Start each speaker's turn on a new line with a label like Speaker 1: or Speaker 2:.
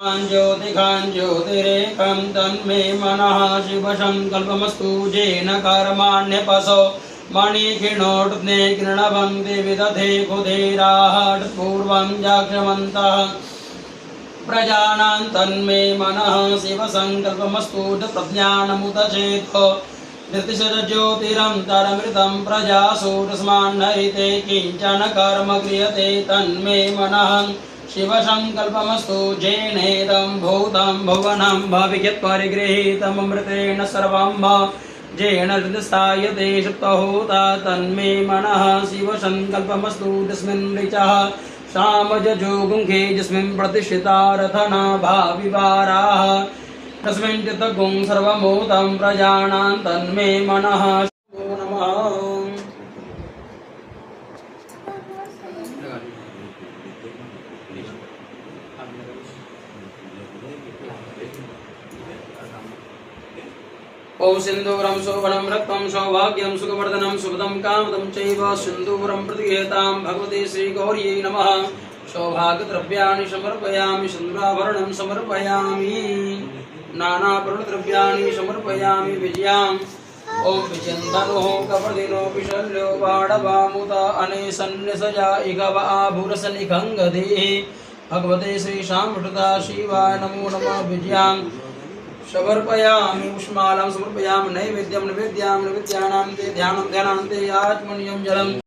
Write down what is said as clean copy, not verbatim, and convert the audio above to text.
Speaker 1: ज्योतिखां ज्योतिरेकं तन्मे मनः शिवसङ्कल्पमस्तु येन कर्माण्यपसो मणिखिणोटने किरणवं विदधे कुधीराः पूर्वं जाक्षमन्तः प्रजानां तन्मे मनः शिवसङ्कल्पमस्तु प्रज्ञानमुदचेत् धृतिशरज्योतिरन्तरमृतं प्रजासु तस्मान्नरिते किञ्चन कर्म क्रियते तन्मे मनः शिवसङ्कल्पमस्तु जेनेदं भूतं भुवनं भविष्यत्परिगृहीतममृतेन सर्वं जेन हृदस्थायते सुप्तहोता तन्मे मनः शिवसङ्कल्पमस्तु तस्मिन् ऋचः सामजजोगुंखे यस्मिन् प्रतिष्ठिता रथना भाविवाराः तस्मिन् चित्तगुं सर्वमूतं प्रजानां तन्मे मनः नमः। ओं सिंदूरं शोभनं रक्तं सौभाग्यं सुखवर्धनं सुखदं कामदं चैव सिंदूरं प्रतिगृहीतां भगवते श्रीगौर्यै नमः। सौभाग्यद्रव्याणि समर्पयामि सिन्दूराभरणं समर्पयामि नानाभरणद्रव्याणि समर्पयामि विजयाम्। ओं विचिन्तनो कवर्धिनो विशल्यो बाणवामुत अनेसन्निसजा इगव आभूरसनिखङ्गदेः भगवते श्रीशाम्भृता शिवाय नमो नमः। विजयाम् समर्पयामि पुष्पमालां समर्पयामि नैवेद्यं निवेद्यामि निवेद्यानां ते ध्यानं ध्यानान्ते आत्मनियं जलम्।